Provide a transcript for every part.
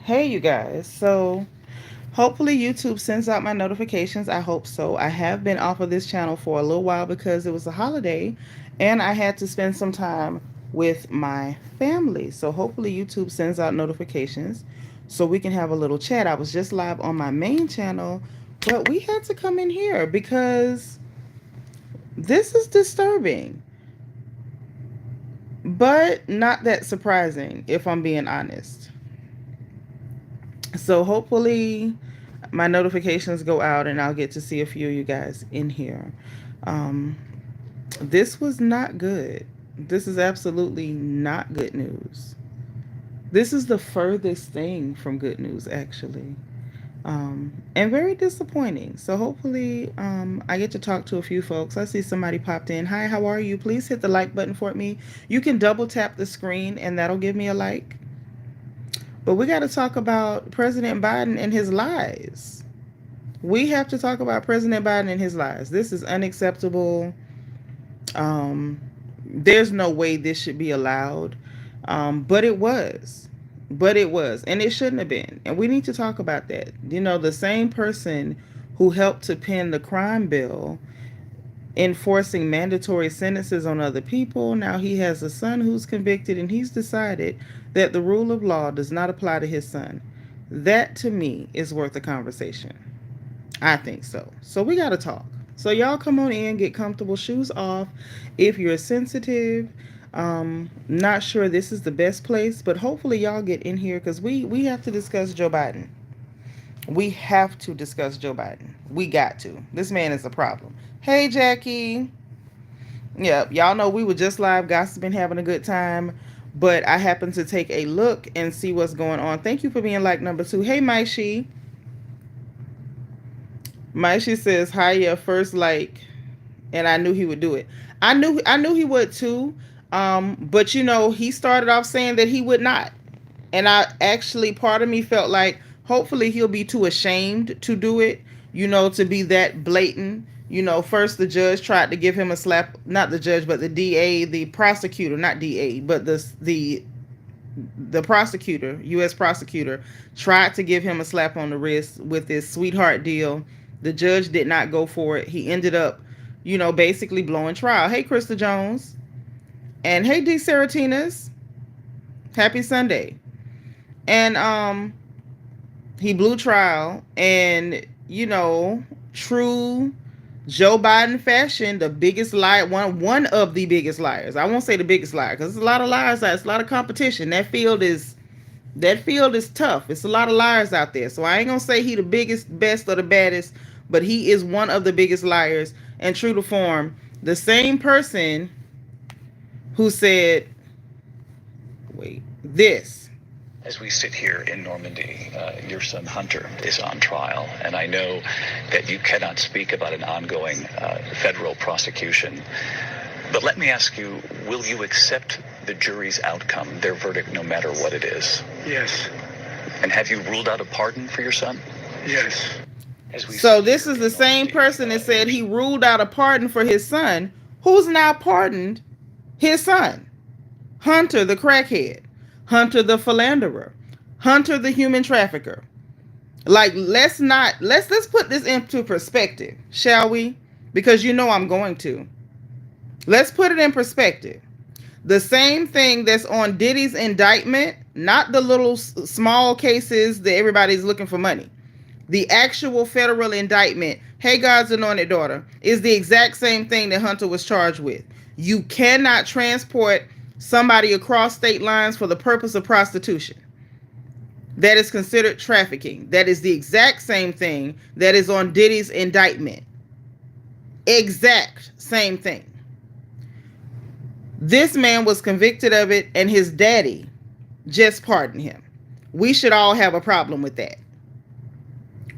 Hey, you guys. So, hopefully, YouTube sends out my notifications. I hope so. I have been off of this channel for a little while because it was a holiday and I had to spend some time with my family. So, hopefully, YouTube sends out notifications so we can have a little chat. I was just live on my main channel, but we had to come in here because this is disturbing, but not that surprising, if I'm being honest. So hopefully my notifications go out and I'll get to see a few of you guys in here. Um, this was not good. This is absolutely not good news. This is the furthest thing from good news, actually. And very disappointing. So hopefully I get to talk to a few folks. I see somebody popped in. Hi, how are you? Please hit the like button for me. You can double tap the screen and that'll give me a like. But we got to talk about President Biden and his lies. We have to talk about President Biden and his lies. This is unacceptable. There's no way this should be allowed. But it was. But it was. And it shouldn't have been. And we need to talk about that. You know, the same person who helped to pen the crime bill enforcing mandatory sentences on other people. Now he has a son who's convicted, and he's decided that the rule of law does not apply to his son. That to me is worth a conversation. I think so. So we got to talk. So y'all come on in, get comfortable, shoes off. If you're sensitive, not sure this is the best place, but hopefully y'all get in here because we have to discuss Joe Biden. We have to discuss Joe Biden. We got to. This man is a problem. Hey, Jackie. Yeah, y'all know we were just live gossiping, having a good time, but I happened to take a look and see what's going on. Thank you for being like number 2. Hey, Maishi. Maishi says, "Hiya, first like," and I knew he would do it. I knew he would too. But you know, he started off saying that he would not, and I actually, part of me felt like hopefully he'll be too ashamed to do it. You know, to be that blatant. You know, first the judge tried to give him a slap, not the judge, but the DA, the prosecutor, not DA, but the prosecutor, U.S. prosecutor, tried to give him a slap on the wrist with his sweetheart deal. The judge did not go for it. He ended up, you know, basically blowing trial. Hey, Krista Jones. And hey, D. Seratinas. Happy Sunday. And he blew trial. And, you know, true Joe Biden fashion, the biggest liar, one of the biggest liars. I won't say the biggest liar because there's a lot of liars out. It's a lot of competition. That field is tough. It's a lot of liars out there. So I ain't gonna say he the biggest, best, or the baddest, but he is one of the biggest liars. And true to form, the same person who said, wait, this. As we sit here in Normandy, your son Hunter is on trial, and I know that you cannot speak about an ongoing federal prosecution. But let me ask you, will you accept the jury's outcome, their verdict, no matter what it is? Yes. And have you ruled out a pardon for your son? Yes. So this is the same person that said he ruled out a pardon for his son, who's now pardoned his son. Hunter the crackhead, Hunter the philanderer, Hunter the human trafficker. Like, let's put this into perspective, shall we? Because you know I'm going to. Let's put it in perspective. The same thing that's on Diddy's indictment, not the little small cases that everybody's looking for money. The actual federal indictment, hey, God's anointed daughter, is the exact same thing that Hunter was charged with. You cannot transport somebody across state lines for the purpose of prostitution. That is considered trafficking. That is the exact same thing that is on Diddy's indictment. Exact same thing. This man was convicted of it, and his daddy just pardoned him. We should all have a problem with that.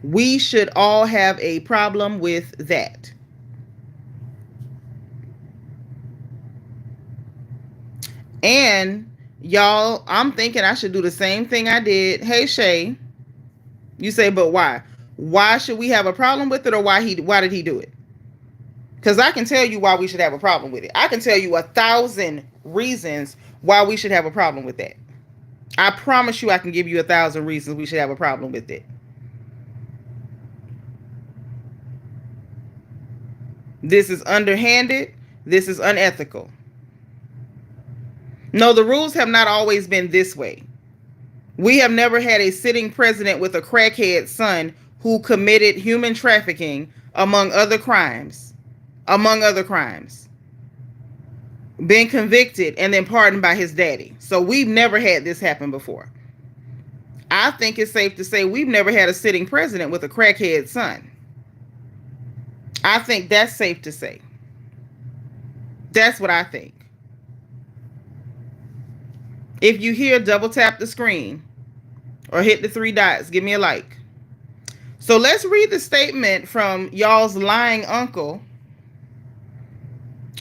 We should all have a problem with that. And y'all, I'm thinking I should do the same thing I did. Hey, Shay. You say, but why? Why should we have a problem with it, or why did he do it? Because I can tell you why we should have a problem with it. I can tell you 1,000 reasons why we should have a problem with that. I promise you I can give you 1,000 reasons we should have a problem with it. This is underhanded. This is unethical. No, the rules have not always been this way. We have never had a sitting president with a crackhead son who committed human trafficking among other crimes. Among other crimes. Been convicted and then pardoned by his daddy. So we've never had this happen before. I think it's safe to say we've never had a sitting president with a crackhead son. I think that's safe to say. That's what I think. If you hear, double tap the screen or hit the 3 dots, give me a like. So let's read the statement from y'all's lying uncle.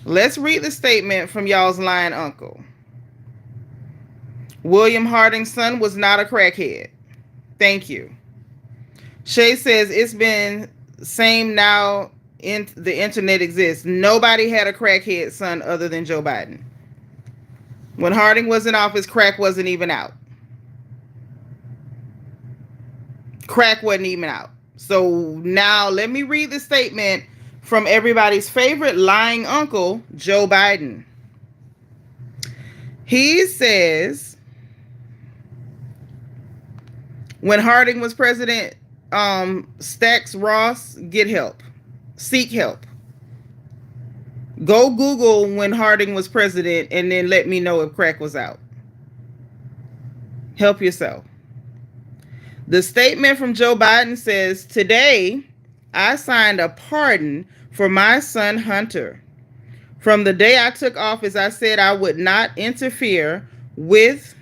Let's read the statement from y'all's lying uncle. William Harding's son was not a crackhead. Thank you. Shay says it's been same now in the internet exists. Nobody had a crackhead son other than Joe Biden. When Harding was in office, crack wasn't even out. Crack wasn't even out. So now let me read the statement from everybody's favorite lying uncle, Joe Biden. He says, when Harding was president, Stacks Ross, get help. Seek help. Go Google when Harding was president and then let me know if crack was out. Help yourself. The statement from Joe Biden says, today I signed a pardon for my son Hunter. From the day I took office, I said I would not interfere with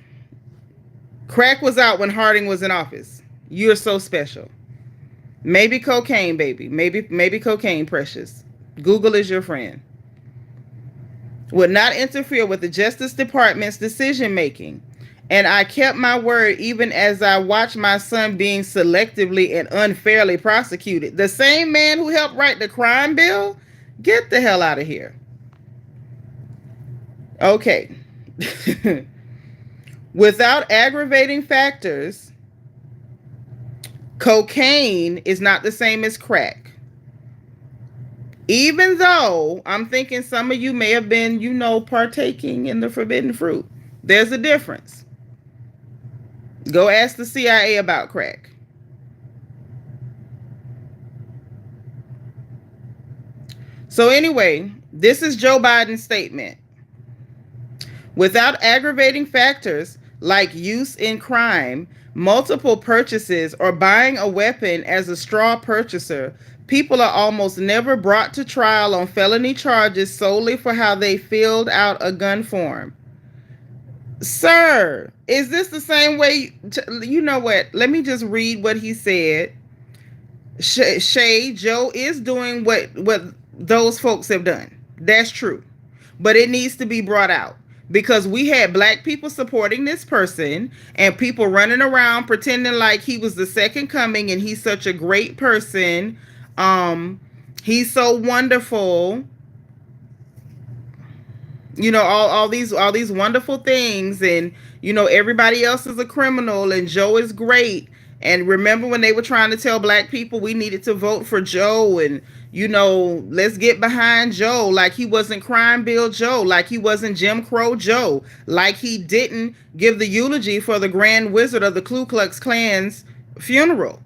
crack was out when Harding was in office. You're so special. Maybe cocaine, baby. Maybe cocaine, precious. Google is your friend. Would not interfere with the Justice Department's decision making. And I kept my word even as I watched my son being selectively and unfairly prosecuted. The same man who helped write the crime bill? Get the hell out of here. Okay. Without aggravating factors, cocaine is not the same as crack. Even though I'm thinking some of you may have been, partaking in the forbidden fruit. There's a difference. Go ask the CIA about crack. So anyway, this is Joe Biden's statement. Without aggravating factors like use in crime, multiple purchases, or buying a weapon as a straw purchaser, people are almost never brought to trial on felony charges solely for how they filled out a gun form. Sir, is this the same way? You know what? Let me just read what he said. Shay, Joe is doing what those folks have done. That's true. But it needs to be brought out. Because we had black people supporting this person and people running around pretending like he was the second coming and he's such a great person. He's so wonderful. All these wonderful things, and everybody else is a criminal and Joe is great. And remember when they were trying to tell black people we needed to vote for Joe and let's get behind Joe, like he wasn't Crime Bill Joe, like he wasn't Jim Crow Joe, like he didn't give the eulogy for the Grand Wizard of the Ku Klux Klan's funeral.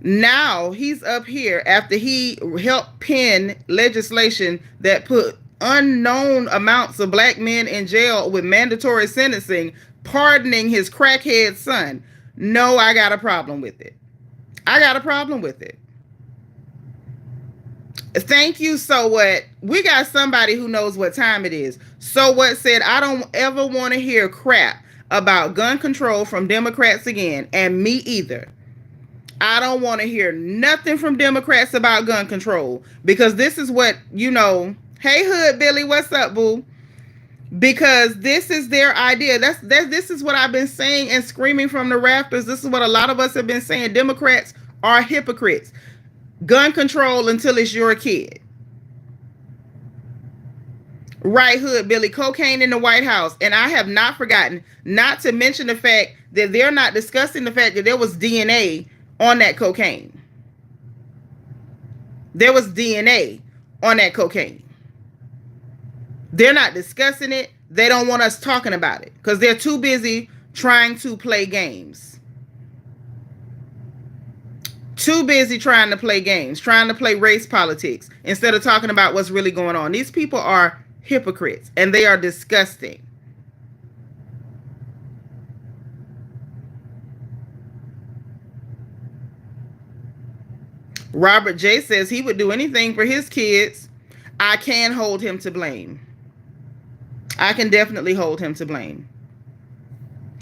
Now he's up here after he helped pen legislation that put unknown amounts of black men in jail with mandatory sentencing, pardoning his crackhead son. No, I got a problem with it. I got a problem with it. Thank you, So What? We got somebody who knows what time it is. So What said, I don't ever want to hear crap about gun control from Democrats again, and me either. I don't want to hear nothing from Democrats about gun control, because this is what, hey, Hood Billy, what's up, boo? Because this is their idea. This is what I've been saying and screaming from the rafters. This is what a lot of us have been saying. Democrats are hypocrites. Gun control until it's your kid. Right, Hood Billy, cocaine in the White House. And I have not forgotten not to mention the fact that they're not discussing the fact that there was DNA on that cocaine. There was DNA on that cocaine. They're not discussing it. They don't want us talking about it because they're too busy trying to play games. Too busy trying to play games, trying to play race politics instead of talking about what's really going on. These people are hypocrites and they are disgusting. Robert J says he would do anything for his kids. I can hold him to blame. I can definitely hold him to blame.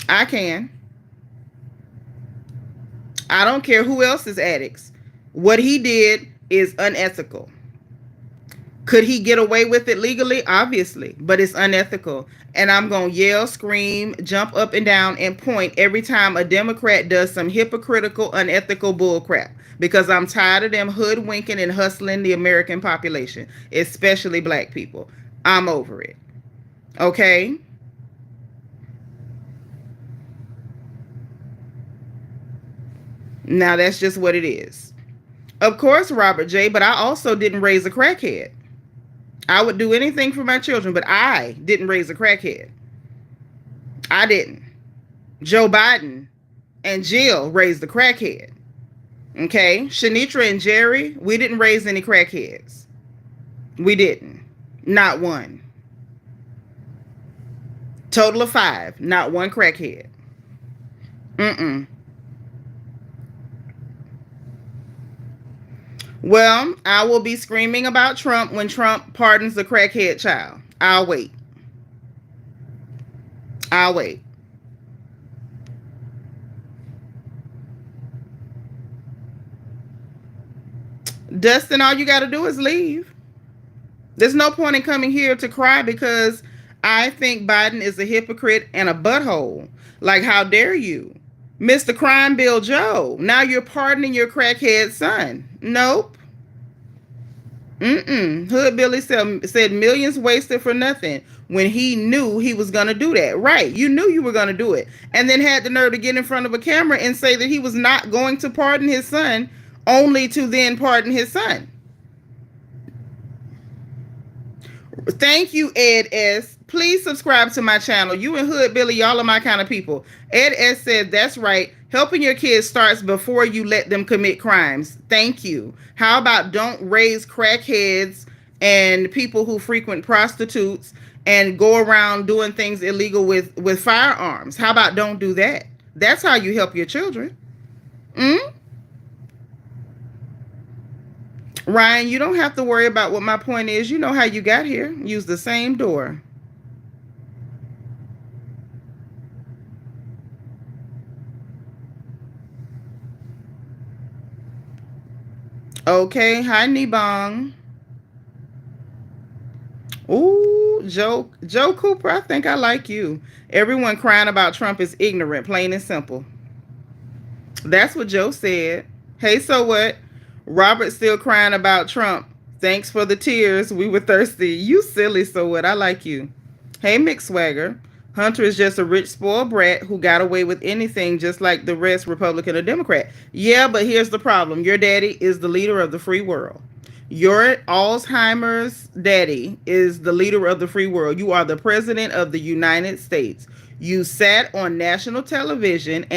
I can. I don't care who else is addicts. What he did is unethical. Could he get away with it legally? Obviously, but it's unethical. And I'm going to yell, scream, jump up and down, and point every time a Democrat does some hypocritical, unethical bullcrap. Because I'm tired of them hoodwinking and hustling the American population, especially black people. I'm over it. Okay? Now that's just what it is. Of course, Robert J., but I also didn't raise a crackhead. I would do anything for my children, but I didn't raise a crackhead. I didn't. Joe Biden and Jill raised the crackhead. Okay? Shanitra and Jerry, we didn't raise any crackheads. We didn't. Not one. Total of 5. Not one crackhead. Mm-mm. Well, I will be screaming about Trump when Trump pardons the crackhead child. I'll wait. I'll wait. Dustin, all you got to do is leave. There's no point in coming here to cry because I think Biden is a hypocrite and a butthole. Like, how dare you? Mr. Crime Bill Joe, now you're pardoning your crackhead son. Nope. Hood Billy said millions wasted for nothing when he knew he was going to do that. Right. You knew you were going to do it. And then had the nerve to get in front of a camera and say that he was not going to pardon his son, only to then pardon his son. Thank you, Ed S. Please subscribe to my channel. You and Hood Billy, y'all are my kind of people. Ed S said, that's right. Helping your kids starts before you let them commit crimes. Thank you. How about don't raise crackheads and people who frequent prostitutes and go around doing things illegal with firearms? How about don't do that? That's how you help your children. Ryan, you don't have to worry about what my point is. You know how you got here. Use the same door. Okay, hi Nibong. Ooh, Joe Cooper, I think I like you. Everyone crying about Trump is ignorant, plain and simple. That's what Joe said. Hey, so what? Robert still crying about Trump. Thanks for the tears. We were thirsty. You silly, so what? I like you. Hey, Mick Swagger. Hunter is just a rich, spoiled brat who got away with anything just like the rest, Republican or Democrat. Yeah, but here's the problem. Your daddy is the leader of the free world. Your Alzheimer's daddy is the leader of the free world. You are the president of the United States. You sat on national television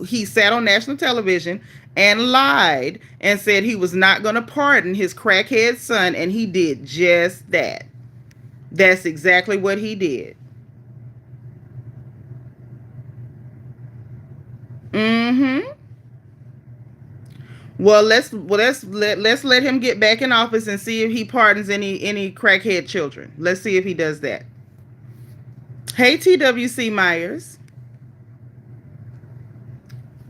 he sat on national television and lied and said he was not going to pardon his crackhead son, and he did just that. That's exactly what he did. Well, let's let him get back in office and see if he pardons any crackhead children. Let's see if he does that. Hey, TWC Myers.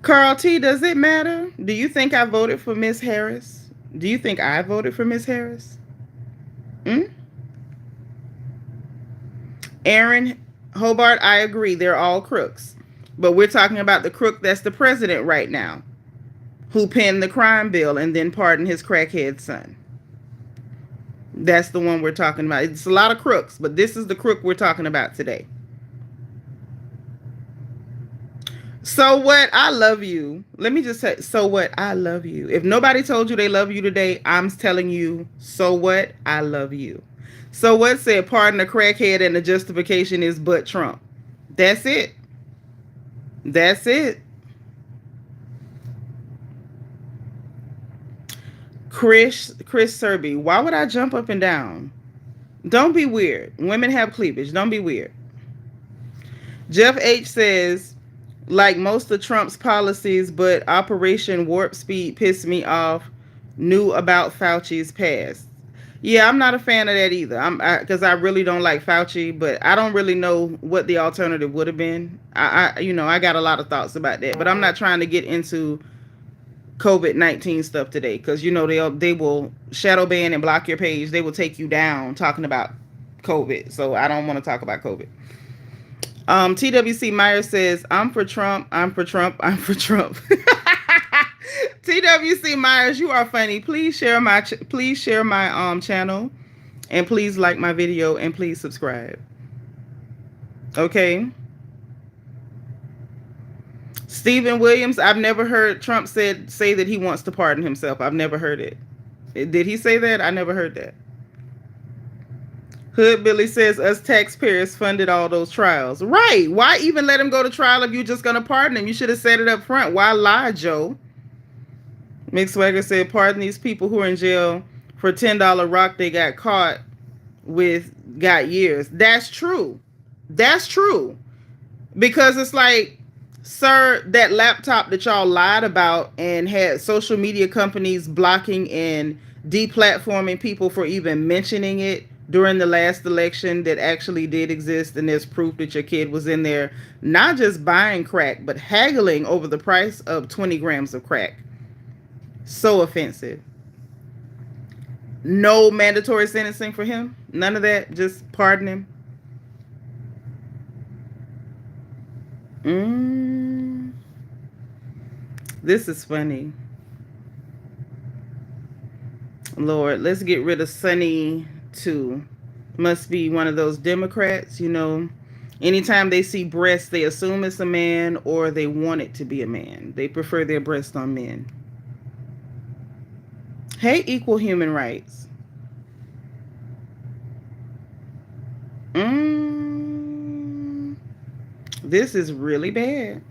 Carl T, does it matter? Do you think I voted for Miss Harris? Do you think I voted for Miss Harris? Aaron Hobart, I agree. They're all crooks. But we're talking about the crook that's the president right now, who penned the crime bill and then pardoned his crackhead son. That's the one we're talking about. It's a lot of crooks, but this is the crook we're talking about today. So what? I love you. Let me just say, so what? I love you. If nobody told you they love you today, I'm telling you, so what? I love you. So what said, pardon the crackhead and the justification is but Trump. That's it. That's it. Chris Serby, why would I jump up and down? Don't be weird. Women have cleavage. Don't be weird. Jeff H says, like most of Trump's policies, but Operation Warp Speed pissed me off. Knew about Fauci's past. Yeah, I'm not a fan of that either. Because I really don't like Fauci, but I don't really know what the alternative would have been. I got a lot of thoughts about that, but I'm not trying to get into COVID-19 stuff today because they will shadow ban and block your page. They will take you down talking about COVID. So I don't want to talk about COVID. TWC Myers says, I'm for Trump, I'm for Trump, I'm for Trump. TWC Myers, you are funny. Please share my channel, and please like my video, and please subscribe. Okay. Stephen Williams, I've never heard Trump say that he wants to pardon himself. I've never heard it. Did he say that? I never heard that. Hood Billy says, us taxpayers funded all those trials. Right. Why even let him go to trial if you're just going to pardon him? You should have said it up front. Why lie, Joe? Mick Swagger said, pardon these people who are in jail for $10 rock they got caught with, got years. That's true. That's true. Because it's like, sir, that laptop that y'all lied about and had social media companies blocking and deplatforming people for even mentioning it during the last election that actually did exist, and there's proof that your kid was in there not just buying crack but haggling over the price of 20 grams of crack. So offensive. No mandatory sentencing for him, none of that, just pardon him. This is funny. Lord, let's get rid of Sonny too. Must be one of those Democrats, anytime they see breasts, they assume it's a man or they want it to be a man. They prefer their breasts on men. Hey, equal human rights. This is really bad.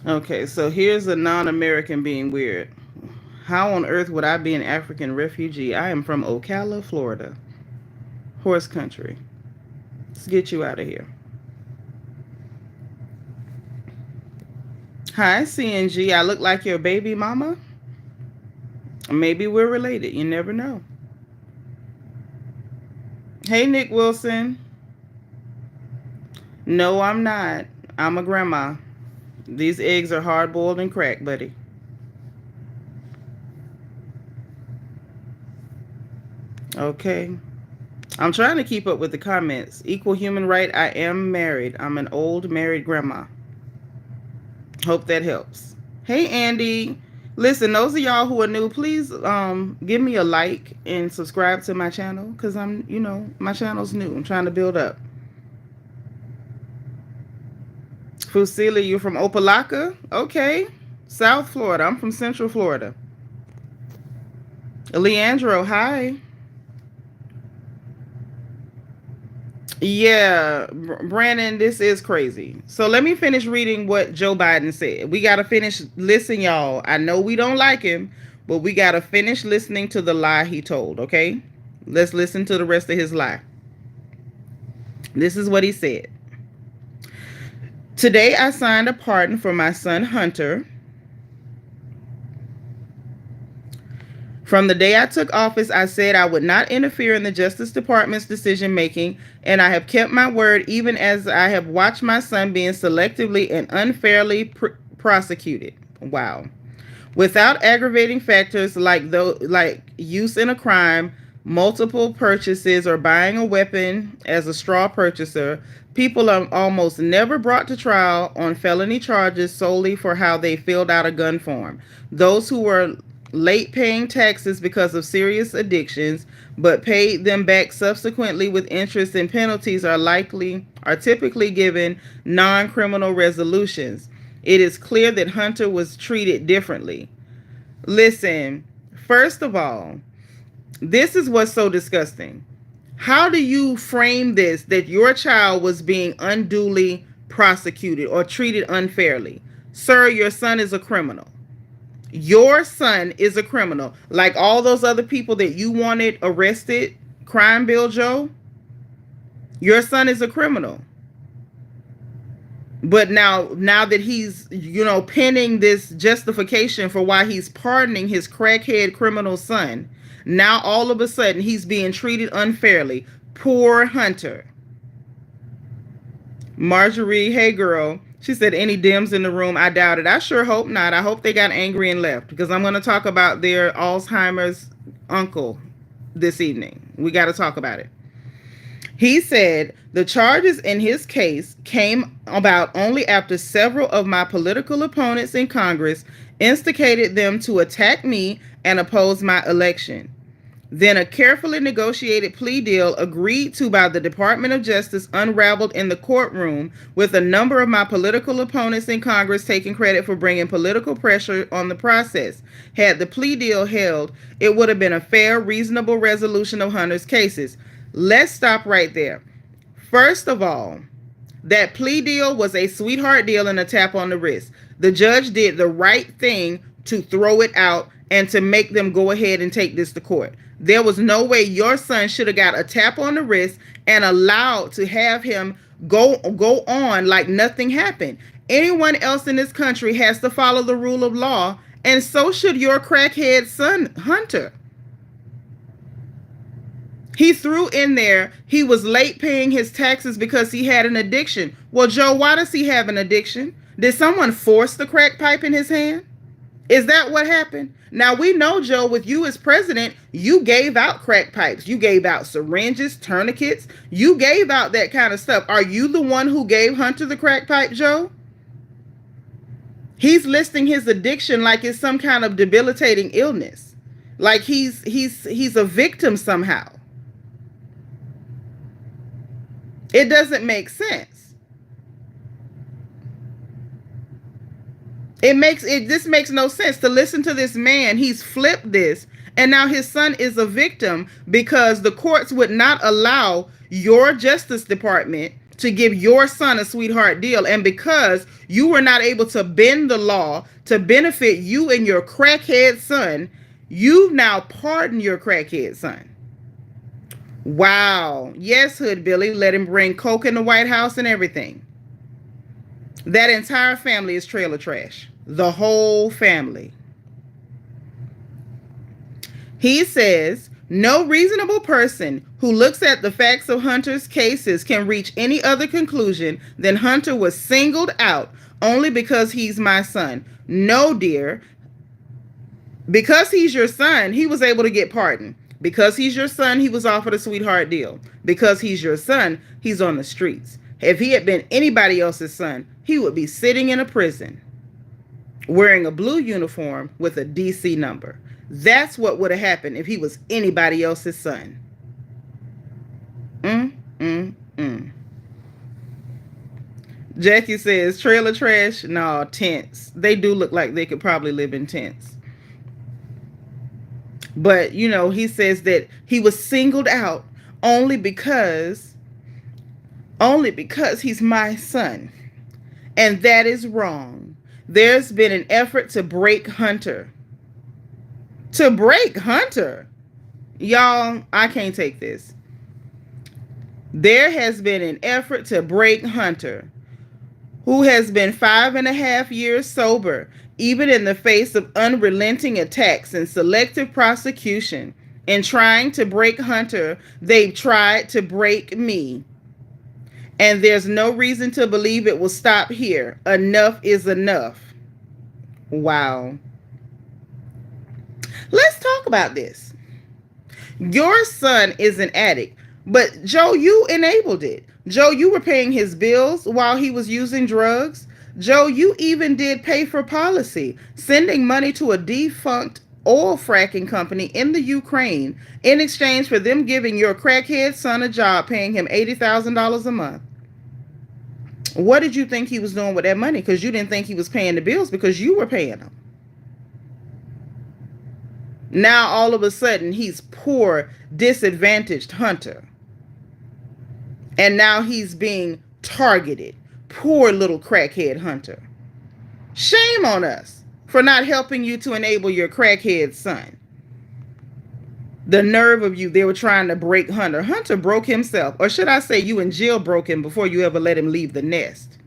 Okay, so here's a non-American being weird. How on earth would I be an African refugee? I am from Ocala, Florida. Horse country. Let's get you out of here. Hi, CNG. I look like your baby mama? Maybe we're related. You never know. Hey, Nick Wilson. No, I'm not. I'm a grandma. These eggs are hard-boiled and cracked, buddy. Okay. I'm trying to keep up with the comments. Equal human right. I am married. I'm an old married grandma. Hope that helps. Hey, Andy. Listen, those of y'all who are new, please give me a like and subscribe to my channel because my channel's new. I'm trying to build up. Fusila, you're from Opelika? Okay. South Florida. I'm from Central Florida. Leandro, hi. Yeah, Brandon, this is crazy. So let me finish reading what Joe Biden said. We got to finish. Listen, y'all. I know we don't like him, but we got to finish listening to the lie he told, okay? Let's listen to the rest of his lie. This is what he said. Today, I signed a pardon for my son, Hunter. From the day I took office, I said I would not interfere in the Justice Department's decision making, and I have kept my word even as I have watched my son being selectively and unfairly prosecuted. Wow. Without aggravating factors like use in a crime, multiple purchases, or buying a weapon as a straw purchaser. People are almost never brought to trial on felony charges solely for how they filled out a gun form. Those who were late paying taxes because of serious addictions but paid them back subsequently with interest and penalties are typically given non-criminal resolutions. It is clear that Hunter was treated differently. Listen, first of all, this is what's so disgusting. How do you frame this that your child was being unduly prosecuted or treated unfairly? Sir, your son is a criminal. Your son is a criminal. Like all those other people that you wanted arrested, Crime Bill Joe, your son is a criminal. But now that he's, penning this justification for why he's pardoning his crackhead criminal son, now all of a sudden he's being treated unfairly. Poor Hunter. Marjorie, hey girl. She said, any Dems in the room? I doubt it. I sure hope not. I hope they got angry and left, because I'm going to talk about their Alzheimer's uncle this evening. We got to talk about it. He said the charges in his case came about only after several of my political opponents in Congress instigated them to attack me and oppose my election. Then a carefully negotiated plea deal agreed to by the Department of Justice unraveled in the courtroom, with a number of my political opponents in Congress taking credit for bringing political pressure on the process. Had the plea deal held, it would have been a fair, reasonable resolution of Hunter's cases. Let's stop right there. First of all, that plea deal was a sweetheart deal and a tap on the wrist. The judge did the right thing to throw it out and to make them go ahead and take this to court. There was no way your son should have got a tap on the wrist and allowed to have him go on like nothing happened. Anyone else in this country has to follow the rule of law, and so should your crackhead son, Hunter. He threw in there he was late paying his taxes because he had an addiction. Well, Joe, why does he have an addiction? Did someone force the crack pipe in his hand? Is that what happened? Now, we know, Joe, with you as president, you gave out crack pipes. You gave out syringes, tourniquets. You gave out that kind of stuff. Are you the one who gave Hunter the crack pipe, Joe? He's listing his addiction like it's some kind of debilitating illness. Like he's a victim somehow. It doesn't make sense. This makes no sense to listen to this man. He's flipped this, and now his son is a victim because the courts would not allow your Justice Department to give your son a sweetheart deal, and because you were not able to bend the law to benefit you and your crackhead son, you've now pardoned your crackhead son. Wow. Yes, Hood Billy, let him bring coke in the White House and everything. That entire family is trailer trash. The whole family. He says, no reasonable person who looks at the facts of Hunter's cases can reach any other conclusion than Hunter was singled out only because he's my son. No, dear. Because he's your son, he was able to get pardoned. Because he's your son, he was offered a sweetheart deal. Because he's your son, he's on the streets. If he had been anybody else's son, he would be sitting in a prison, wearing a blue uniform with a DC number. That's what would have happened if he was anybody else's son. Jackie says, trailer trash? No, tents. They do look like they could probably live in tents. But, he says that he was singled out only because he's my son. And that is wrong. There's been an effort to break Hunter. To break Hunter? Y'all, I can't take this. There has been an effort to break Hunter, who has been 5.5 years sober, even in the face of unrelenting attacks and selective prosecution. In trying to break Hunter, they've tried to break me. And there's no reason to believe it will stop here. Enough is enough. Wow. Let's talk about this. Your son is an addict, but Joe, you enabled it. Joe, you were paying his bills while he was using drugs. Joe, you even did pay for policy, sending money to a defunct oil fracking company in the Ukraine in exchange for them giving your crackhead son a job, paying him $80,000 a month. What did you think he was doing with that money? Because you didn't think he was paying the bills because you were paying them. Now all of a sudden he's poor, disadvantaged Hunter. And now he's being targeted. Poor little crackhead Hunter. Shame on us for not helping you to enable your crackhead son. The nerve of you, they were trying to break Hunter. Hunter broke himself. Or should I say you and Jill broke him before you ever let him leave the nest.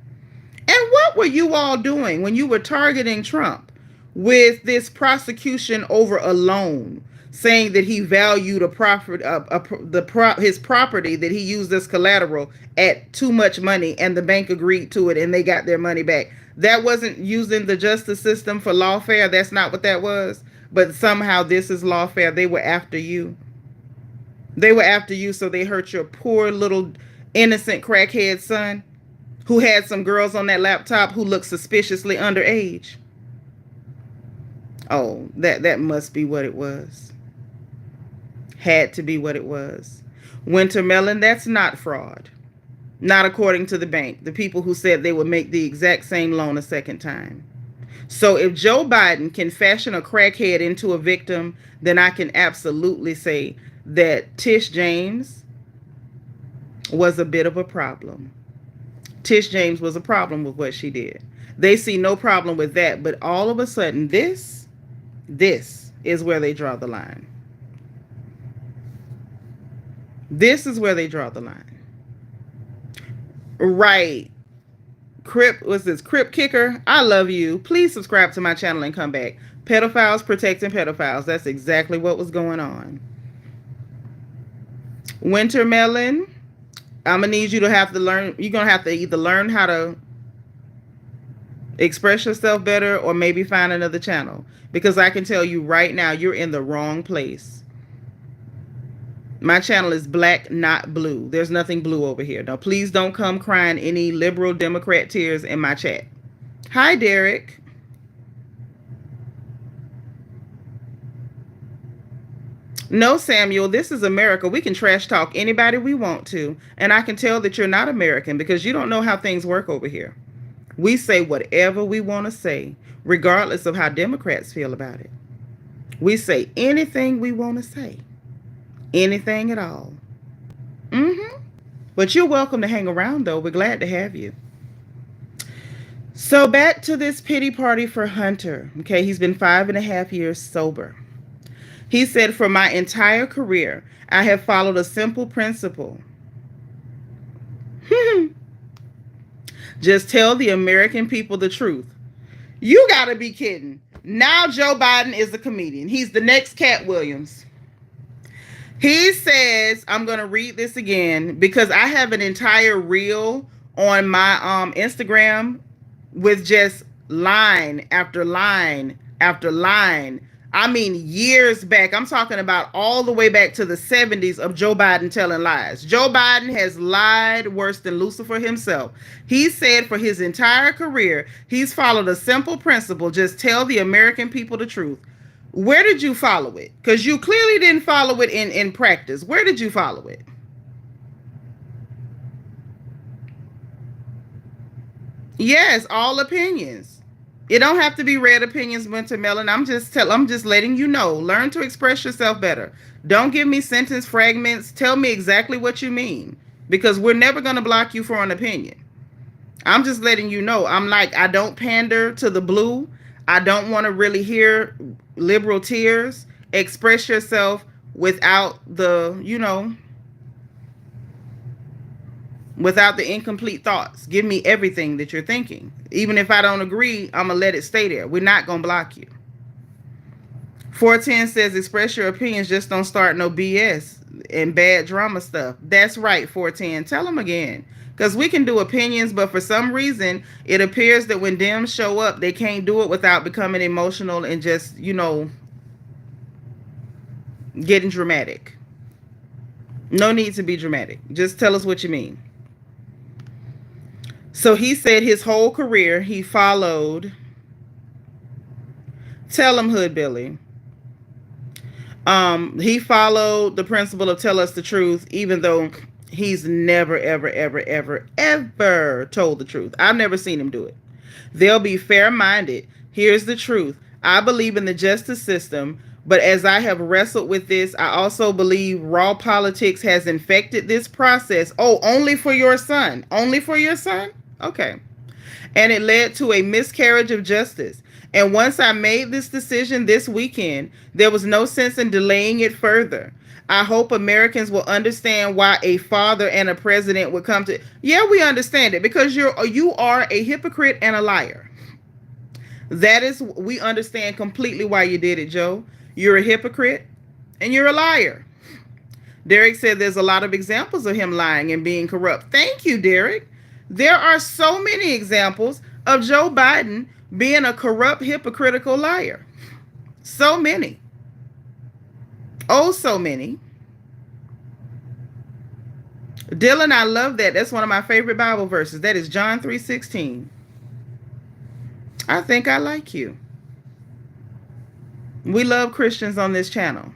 And what were you all doing when you were targeting Trump with this prosecution over a loan, saying that he valued his property that he used as collateral at too much money, and the bank agreed to it and they got their money back? That wasn't using the justice system for lawfare. That's not what that was. But somehow this is lawfare. They were after you. They were after you, so they hurt your poor little innocent crackhead son who had some girls on that laptop who looked suspiciously underage. Oh, that must be what it was. Had to be what it was. Wintermelon, that's not fraud. Not according to the bank, the people who said they would make the exact same loan a second time. So if Joe Biden can fashion a crackhead into a victim, then I can absolutely say that Tish James was a bit of a problem. Tish James was a problem with what she did. They see no problem with that, but all of a sudden, this is where they draw the line. This is where they draw the line. Right. Crip, what's this? Crip Kicker, I love you. Please subscribe to my channel and come back. Pedophiles protecting pedophiles. That's exactly what was going on. Wintermelon, I'm going to need you to have to learn. You're going to have to either learn how to express yourself better or maybe find another channel. Because I can tell you right now, you're in the wrong place. My channel is black, not blue. There's nothing blue over here. Now, please don't come crying any liberal Democrat tears in my chat. Hi, Derek. No, Samuel, this is America. We can trash talk anybody we want to. And I can tell that you're not American because you don't know how things work over here. We say whatever we want to say, regardless of how Democrats feel about it. We say anything we want to say. Anything at all. But you're welcome to hang around, though. We're glad to have you. So back to this pity party for Hunter. Okay, he's been 5.5 years sober. He said, for my entire career, I have followed a simple principle. Just tell the American people the truth. You gotta be kidding. Now Joe Biden is a comedian. He's the next Cat Williams. He says, I'm going to read this again because I have an entire reel on my Instagram with just line after line after line. I mean, years back. I'm talking about all the way back to the 70s of Joe Biden telling lies. Joe Biden has lied worse than Lucifer himself. He said for his entire career, he's followed a simple principle: just tell the American people the truth. Where did you follow it? Because you clearly didn't follow it in practice. Where did you follow it? Yes, all opinions. It don't have to be red opinions, Wintermelon. I'm just letting you know. Learn to express yourself better. Don't give me sentence fragments. Tell me exactly what you mean. Because we're never going to block you for an opinion. I'm just letting you know. I don't pander to the blue. I don't want to really hear liberal tears. Express yourself without the, without the incomplete thoughts. Give me everything that you're thinking. Even if I don't agree, I'm going to let it stay there. We're not going to block you. 410 says, express your opinions, just don't start no BS and bad drama stuff. That's right, 410. Tell them again. Because we can do opinions, but for some reason, it appears that when Dems show up, they can't do it without becoming emotional and just, getting dramatic. No need to be dramatic. Just tell us what you mean. So he said his whole career he followed. Tell him, Hood Billy. He followed the principle of tell us the truth, even though he's never, ever, ever, ever, ever told the truth. I've never seen him do it. They'll be fair minded. Here's the truth. I believe in the justice system, but as I have wrestled with this, I also believe raw politics has infected this process. Oh, only for your son? Only for your son? Okay. And it led to a miscarriage of justice. And once I made this decision this weekend, there was no sense in delaying it further. I hope Americans will understand why a father and a president would come to. Yeah, we understand it because you are a hypocrite and a liar. That is, we understand completely why you did it, Joe. You're a hypocrite and you're a liar. Derek said there's a lot of examples of him lying and being corrupt. Thank you, Derek. There are so many examples of Joe Biden being a corrupt, hypocritical liar. So many. Oh, so many. Dylan, I love that. That's one of my favorite Bible verses. That is John 3:16. I think I like you. We love Christians on this channel.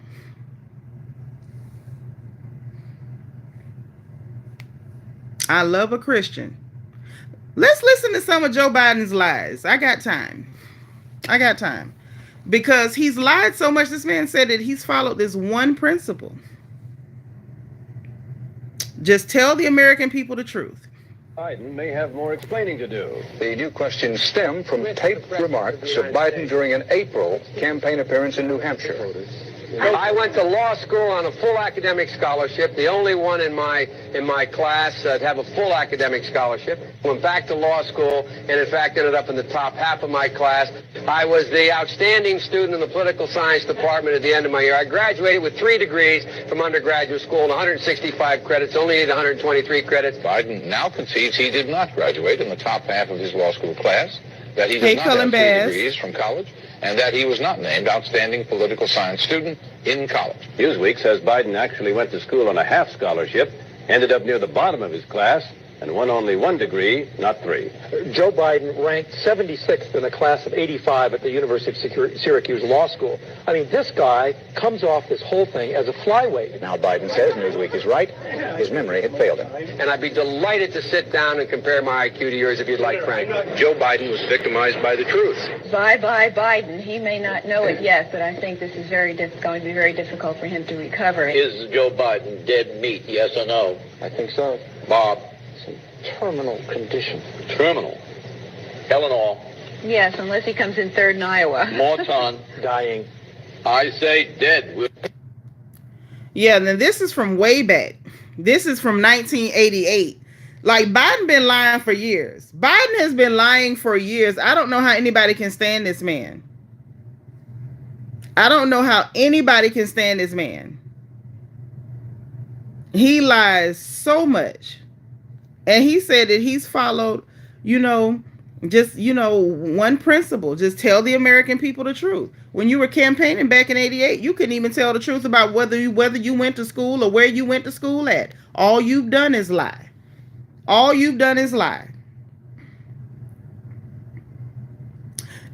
I love a Christian. Let's listen to some of Joe Biden's lies. I got time. I got time. Because he's lied so much. This man said that he's followed this one principle. Just tell the American people the truth. Biden may have more explaining to do. The new questions stem from taped remarks of Biden during an April campaign appearance in New Hampshire. I went to law school on a full academic scholarship, the only one in my class to have a full academic scholarship. Went back to law school and in fact ended up in the top half of my class. I was the outstanding student in the political science department at the end of my year. I graduated with 3 degrees from undergraduate school and 165 credits, only need 123 credits. Biden now concedes he did not graduate in the top half of his law school class, that he Hey, does not Cullen have 3 Bass. degrees from college, and that he was not named outstanding political science student in college. Newsweek says Biden actually went to school on a half scholarship, ended up near the bottom of his class, and won only 1 degree, not 3. Joe Biden ranked 76th in a class of 85 at the University of Syracuse Law School. I mean, this guy comes off this whole thing as a flyweight. Now Biden says Newsweek is right. His memory had failed him. And I'd be delighted to sit down and compare my IQ to yours if you'd like, Frank. Joe Biden was victimized by the truth. Bye-bye Biden. He may not know it yet, but I think this is going to be very difficult for him to recover. Is Joe Biden dead meat, yes or no? I think so. Bob? Terminal condition. Terminal. Eleanor? Yes, unless he comes in third in Iowa. Morton? Dying. I say dead. Yeah, and then this is from way back. This is from 1988. Like, Biden been lying for years. Biden has been lying for years. I don't know how anybody can stand this man. I don't know how anybody can stand this man. He lies so much. And he said that he's followed, just, one principle. Just tell the American people the truth. When you were campaigning back in 88, you couldn't even tell the truth about whether you went to school or where you went to school at. All you've done is lie. All you've done is lie.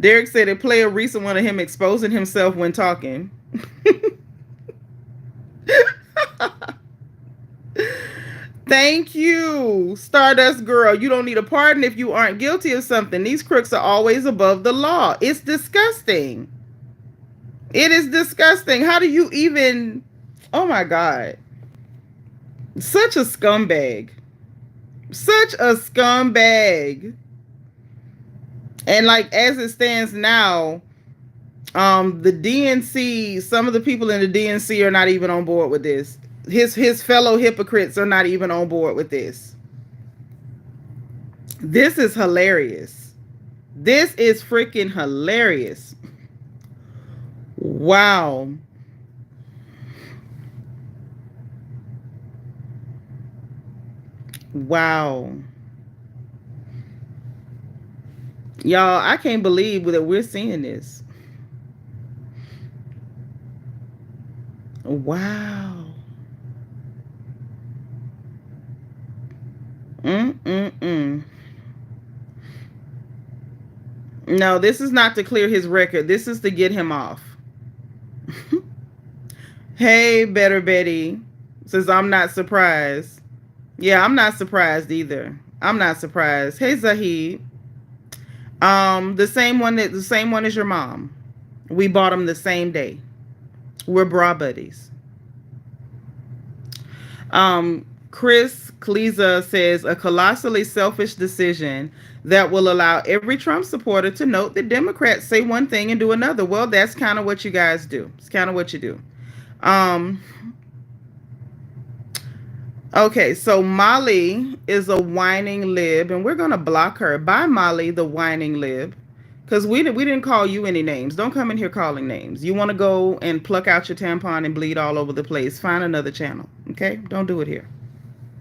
Derek said it play a recent one of him exposing himself when talking. Thank you, Stardust Girl. You don't need a pardon if you aren't guilty of something. These crooks are always above the law. It's disgusting. It is disgusting. How do you even... Oh, my God. Such a scumbag. Such a scumbag. And, like, as it stands now, the DNC, some of the people in the DNC are not even on board with this. His fellow hypocrites are not even on board with this. This is hilarious. This is freaking hilarious. Wow. Wow. Y'all, I can't believe that we're seeing this. Wow. Mm-mm-mm. No, this is not to clear his record. This is to get him off. Hey, Better Betty says, I'm not surprised. Yeah, I'm not surprised either. I'm not surprised. Hey, Zahid. The same one as your mom. We bought them the same day. We're bra buddies. Chris Kleza says a colossally selfish decision that will allow every Trump supporter to note that Democrats say one thing and do another. Well, that's kind of what you guys do. It's kind of what you do. Um, okay, so Molly is a whining lib, and we're gonna block her. Bye, Molly, the whining lib. Because we didn't call you any names. Don't come in here calling names. You want to go and pluck out your tampon and bleed all over the place, find another channel. Okay? Don't do it here.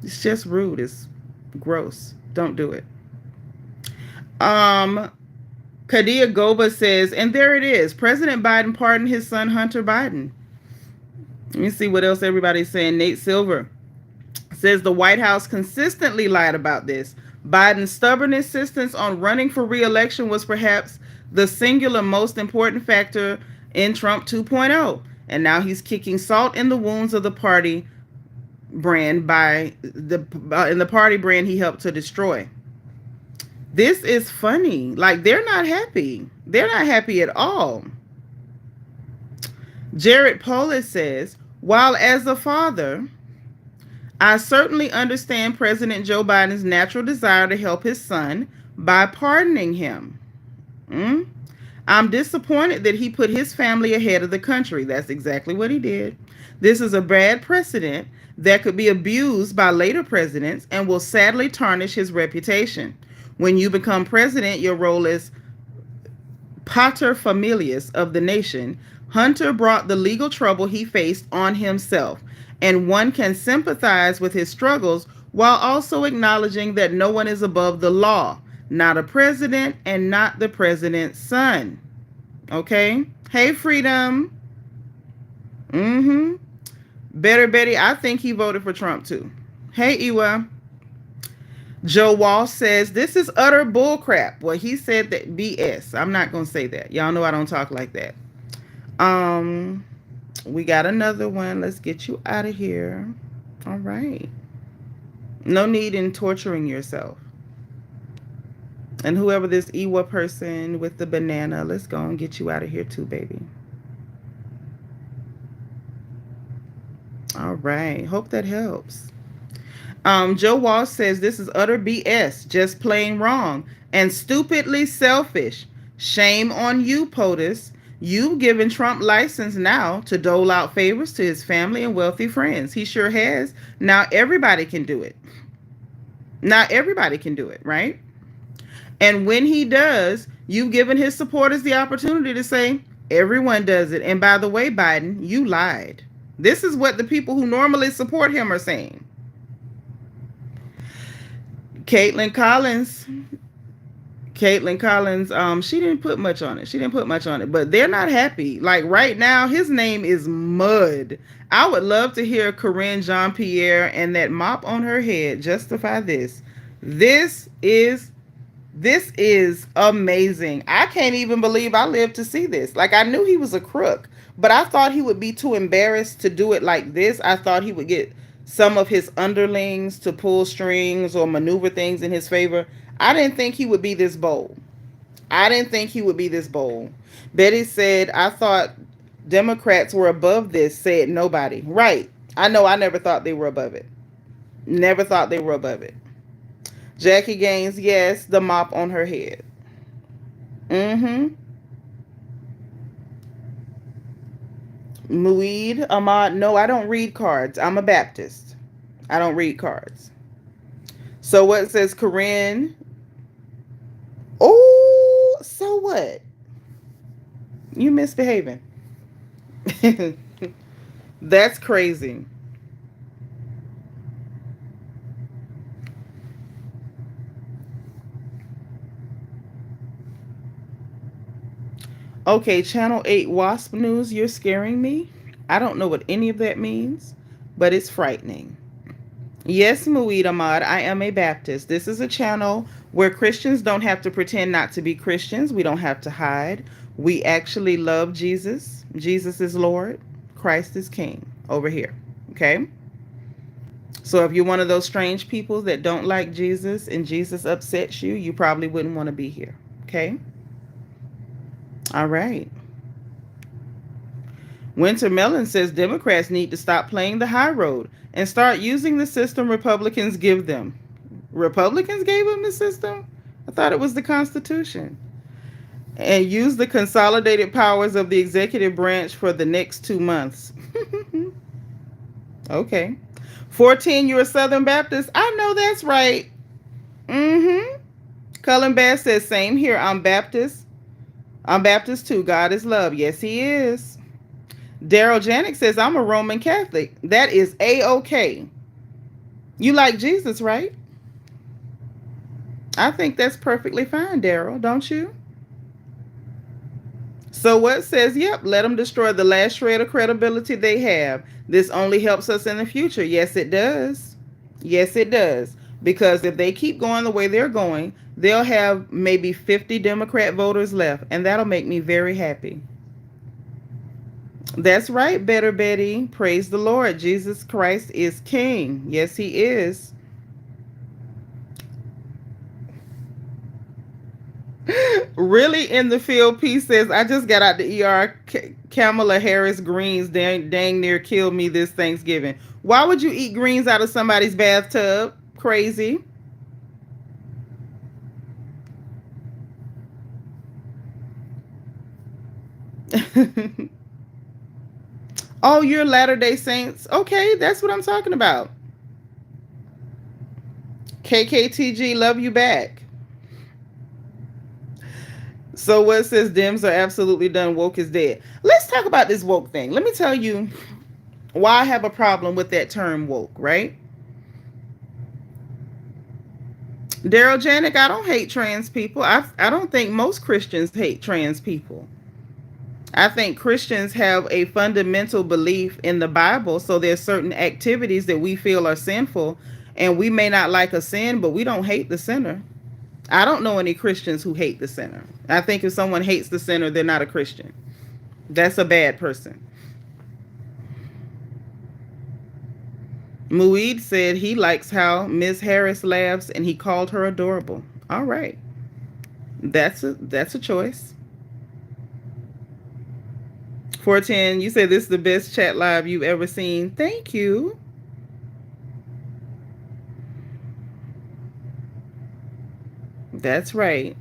It's just rude. It's gross. Don't do it. Kadia Goba says, and there it is. President Biden pardoned his son Hunter Biden. Let me see what else everybody's saying. Nate Silver says the White House consistently lied about this. Biden's stubborn insistence on running for re-election was perhaps the singular most important factor in Trump 2.0. And now he's kicking salt in the wounds of the party brand in the party brand he helped to destroy. This is funny. Like, they're not happy. They're not happy at all. Jared Polis says, while as a father, I certainly understand President Joe Biden's natural desire to help his son by pardoning him. I'm disappointed that he put his family ahead of the country. That's exactly what he did. This is a bad precedent that could be abused by later presidents and will sadly tarnish his reputation. When you become president, your role is pater familias of the nation. Hunter brought the legal trouble he faced on himself, and one can sympathize with his struggles while also acknowledging that no one is above the law, not a president and not the president's son. Okay? Hey, Freedom. Better Betty, I think he voted for Trump too. Hey, Iwa. Joe Walsh says, this is utter bullcrap. Well, he said that BS. I'm not going to say that. Y'all know I don't talk like that. We got another one. Let's get you out of here. All right. No need in torturing yourself. And whoever this Iwa person with the banana, let's go and get you out of here too, baby. All right. Hope that helps. Joe Walsh says this is utter BS, just plain wrong, and stupidly selfish. Shame on you, POTUS. You've given Trump license now to dole out favors to his family and wealthy friends. He sure has. Now everybody can do it. Now everybody can do it, right? And when he does, you've given his supporters the opportunity to say, everyone does it. And by the way, Biden, you lied. This is what the people who normally support him are saying. Caitlin Collins, she didn't put much on it. But they're not happy. Like right now, his name is mud. I would love to hear Corinne Jean-Pierre and that mop on her head justify this. This is amazing. I can't even believe I lived to see this. Like, I knew he was a crook, but I thought he would be too embarrassed to do it like this. I thought he would get some of his underlings to pull strings or maneuver things in his favor. I didn't think he would be this bold. Betty said, I thought Democrats were above this, said nobody. Right. I know, I never thought they were above it. Jackie Gaines, yes, the mop on her head. Muid Ahmad, no, I don't read cards. I'm a Baptist. I don't read cards. So what says Corinne? Oh, so what? You misbehaving. That's crazy. Okay, Channel 8 WASP News, you're scaring me. I don't know what any of that means, but it's frightening. Yes, Muid Ahmad, I am a Baptist. This is a channel where Christians don't have to pretend not to be Christians. We don't have to hide. We actually love Jesus. Jesus is Lord. Christ is King over here. Okay? So if you're one of those strange people that don't like Jesus and Jesus upsets you, you probably wouldn't want to be here. Okay? All right. Winter Melon says Democrats need to stop playing the high road and start using the system Republicans give them. Republicans gave them the system? I thought it was the Constitution. And use the consolidated powers of the executive branch for the next 2 months. Okay. 14, you're a Southern Baptist? I know that's right. Mm-hmm. Cullen Bass says, same here. I'm Baptist. I'm Baptist too. God is love. Yes, he is. Daryl Janik says, I'm a Roman Catholic. That is A-OK. You like Jesus, right? I think that's perfectly fine, Daryl, don't you? So what says, yep, let them destroy the last shred of credibility they have. This only helps us in the future. Yes, it does. Yes, it does. Because if they keep going the way they're going, they'll have maybe 50 Democrat voters left, and that'll make me very happy. That's right, Better Betty. Praise the Lord. Jesus Christ is King. Yes, he is. Really in the field, P says, I just got out the ER. Kamala Harris greens dang near killed me this Thanksgiving. Why would you eat greens out of somebody's bathtub? Crazy. Oh, you're Latter-day Saints? Okay, that's what I'm talking about. KKTG, love you back. So what says Dems are absolutely done, woke is dead. Let's talk about this woke thing. Let me tell you why I have a problem with that term woke, right? Daryl Janik, I don't hate trans people. I don't think most Christians hate trans people. I think Christians have a fundamental belief in the Bible, so there's certain activities that we feel are sinful, and we may not like a sin, but we don't hate the sinner. I don't know any Christians who hate the sinner. I think if someone hates the sinner, they're not a Christian. That's a bad person. Muid said he likes how Ms. Harris laughs and he called her adorable. All right. That's a choice. 410, you said this is the best chat live you've ever seen. Thank you. That's right.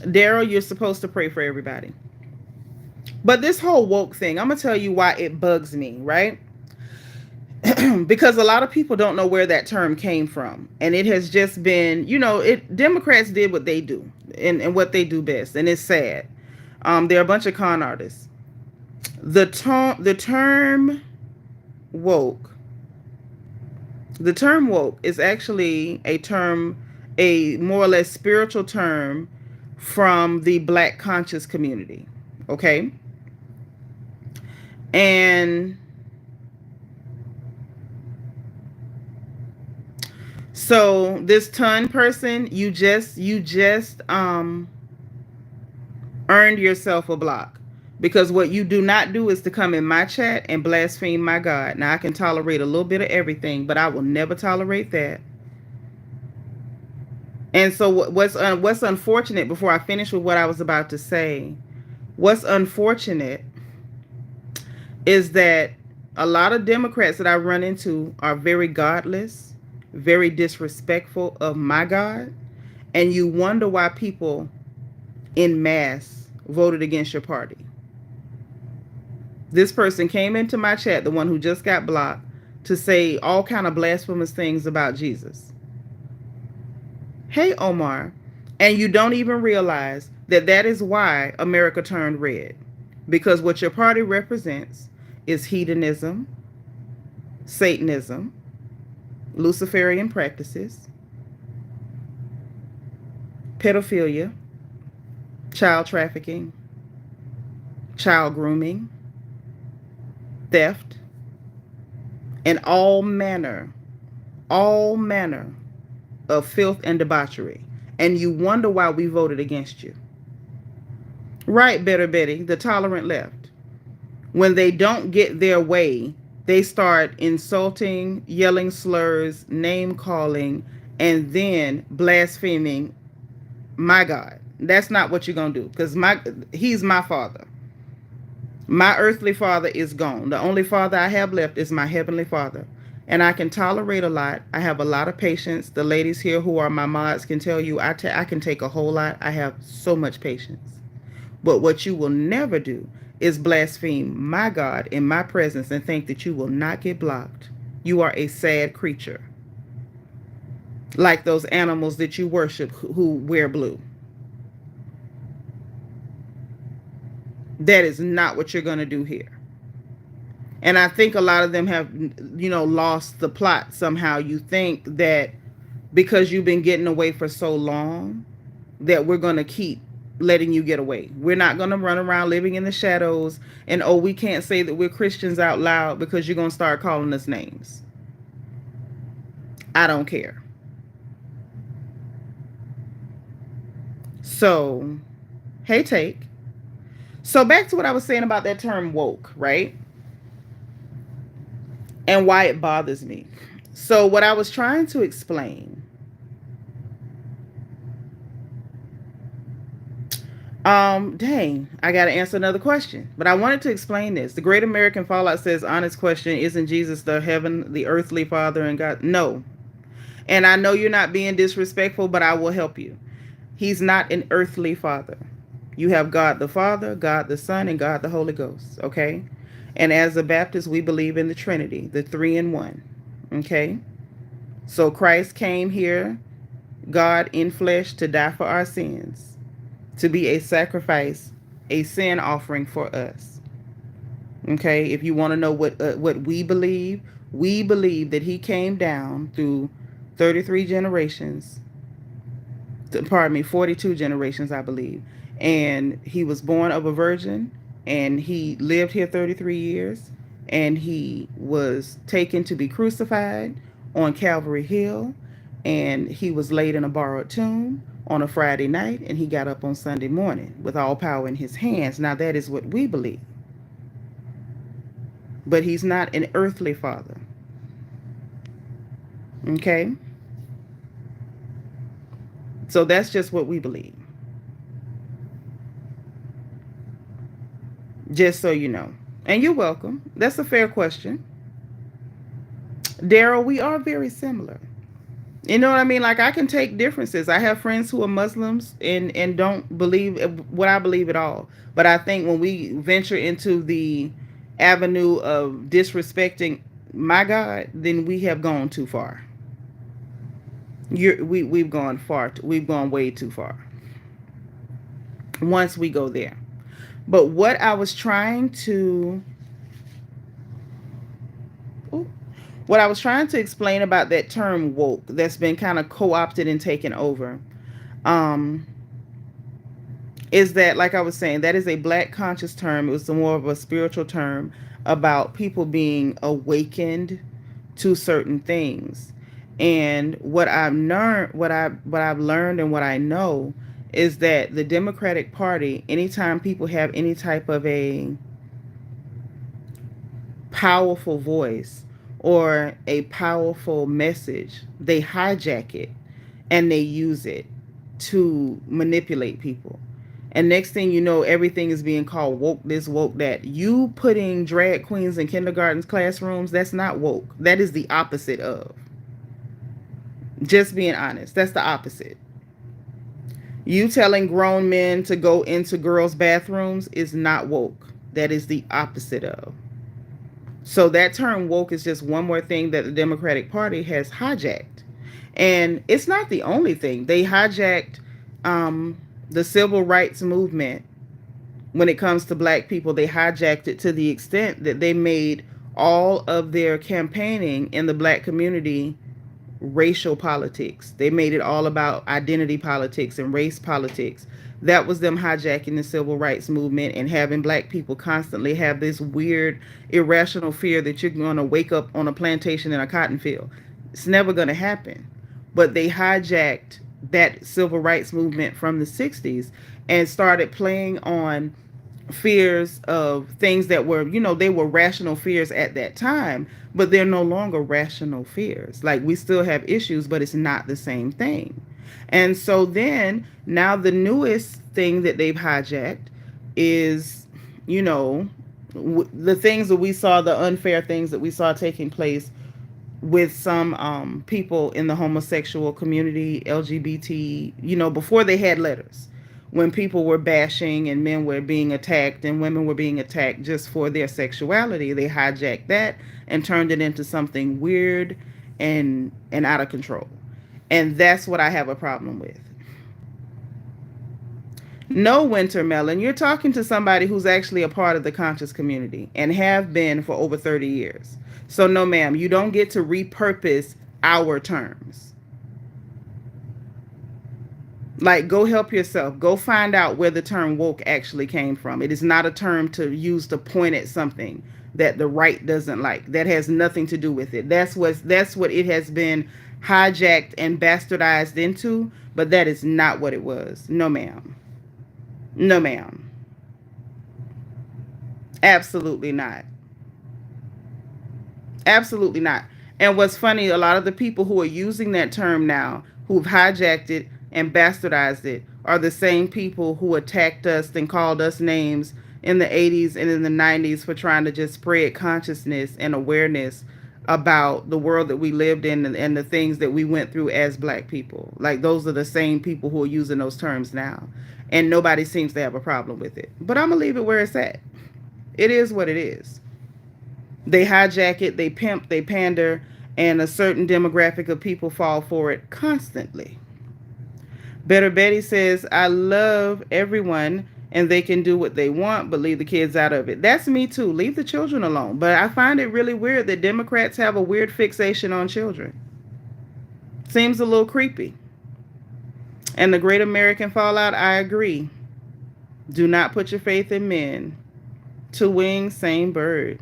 Daryl, you're supposed to pray for everybody. But this whole woke thing, I'm going to tell you why it bugs me, right? Because a lot of people don't know where that term came from. And it has just been, Democrats did what they do and what they do best. And it's sad. They're a bunch of con artists. The term woke is actually a more or less spiritual term from the Black conscious community. Okay? And so this ton person, you just earned yourself a block, because what you do not do is to come in my chat and blaspheme my God. Now I can tolerate a little bit of everything, but I will never tolerate that. And so what's unfortunate, before I finish with what I was about to say, what's unfortunate is that a lot of Democrats that I run into are very godless, very disrespectful of my God, and you wonder why people in mass voted against your party. This person came into my chat, the one who just got blocked, to say all kind of blasphemous things about Jesus. Hey, Omar, and you don't even realize that is why America turned red, because what your party represents is hedonism, Satanism, Luciferian practices, pedophilia, child trafficking, child grooming, theft, and all manner of filth and debauchery. And you wonder why we voted against you. Right, Better Betty, the tolerant left. When they don't get their way, they start insulting, yelling slurs, name calling, and then blaspheming my God. That's not what you're going to do, because he's my father. My earthly father is gone. The only father I have left is my heavenly father. And I can tolerate a lot. I have a lot of patience. The ladies here who are my mods can tell you I can take a whole lot. I have so much patience. But what you will never do is blaspheme my God in my presence and think that you will not get blocked. You are a sad creature. Like those animals that you worship who wear blue. That is not what you're going to do here. And I think a lot of them have, lost the plot somehow. You think that because you've been getting away for so long, that we're going to keep letting you get away. We're not going to run around living in the shadows and, we can't say that we're Christians out loud because you're going to start calling us names. I don't care. So, hey, Take. So back to what I was saying about that term woke, right? And why it bothers me. So what I was trying to explain, dang, I got to answer another question, but I wanted to explain this. The Great American Fallout says, honest question, isn't Jesus the earthly father and God? No. And I know you're not being disrespectful, but I will help you. He's not an earthly father. You have God the Father, God the Son, and God the Holy Ghost, okay? And as a Baptist, we believe in the Trinity, the 3 in 1, okay? So Christ came here, God in flesh, to die for our sins, to be a sacrifice, a sin offering for us, okay? If you want to know what we believe that he came down through 33 generations, 42 generations, I believe. And he was born of a virgin, and he lived here 33 years, and he was taken to be crucified on Calvary Hill, and he was laid in a borrowed tomb on a Friday night, and he got up on Sunday morning with all power in his hands. Now that is what we believe. But he's not an earthly father. Okay? So that's just what we believe. Just so you know. And you're welcome. That's a fair question. Daryl, we are very similar. You know what I mean? Like, I can take differences. I have friends who are Muslims and don't believe what I believe at all. But I think when we venture into the avenue of disrespecting my God, then we have gone too far. We've gone way too far. Once we go there. But what I was trying to explain about that term woke that's been kind of co-opted and taken over, is that, like I was saying, that is a Black conscious term. It was more of a spiritual term about people being awakened to certain things. And what I've learned and what I know is that the Democratic Party, anytime people have any type of a powerful voice or a powerful message, they hijack it and they use it to manipulate people. And next thing you know, everything is being called woke this, woke that. You putting drag queens in kindergarten classrooms, that's not woke. That is the opposite of. Just being honest, that's the opposite. You telling grown men to go into girls' bathrooms is not woke. That is the opposite of. So that term woke is just one more thing that the Democratic Party has hijacked. And it's not the only thing. They hijacked the civil rights movement when it comes to Black people. They hijacked it to the extent that they made all of their campaigning in the Black community racial politics. They made it all about identity politics and race politics. That was them hijacking the civil rights movement and having black people constantly have this weird, irrational fear that you're going to wake up on a plantation in a cotton field. It's never going to happen. But they hijacked that civil rights movement from the 60s and started playing on fears of things that were, they were rational fears at that time, but they're no longer rational fears. Like, we still have issues, but it's not the same thing. And so then now the newest thing that they've hijacked is, the things that we saw, the unfair things that we saw taking place with some people in the homosexual community, LGBT, before they had letters, when people were bashing and men were being attacked and women were being attacked just for their sexuality. They hijacked that and turned it into something weird and out of control. And that's what I have a problem with. No, Winter Melon, you're talking to somebody who's actually a part of the conscious community and have been for over 30 years. So no, ma'am, you don't get to repurpose our terms. Like, go help yourself. Go find out where the term woke actually came from. It is not a term to use to point at something that the right doesn't like. That has nothing to do with it. That's what it has been hijacked and bastardized into, but that is not what it was. No, ma'am. No, ma'am. Absolutely not. Absolutely not. And what's funny, a lot of the people who are using that term now, who've hijacked it and bastardized it, are the same people who attacked us and called us names in the 80s and in the 90s for trying to just spread consciousness and awareness about the world that we lived in and the things that we went through as black people. Like, those are the same people who are using those terms now. And nobody seems to have a problem with it. But I'm going to leave it where it's at. It is what it is. They hijack it, they pimp, they pander, and a certain demographic of people fall for it constantly. Better Betty says, I love everyone and they can do what they want, but leave the kids out of it. That's me too. Leave the children alone. But I find it really weird that Democrats have a weird fixation on children. Seems a little creepy. And the Great American Fallout, I agree. Do not put your faith in men. Two wings, same bird.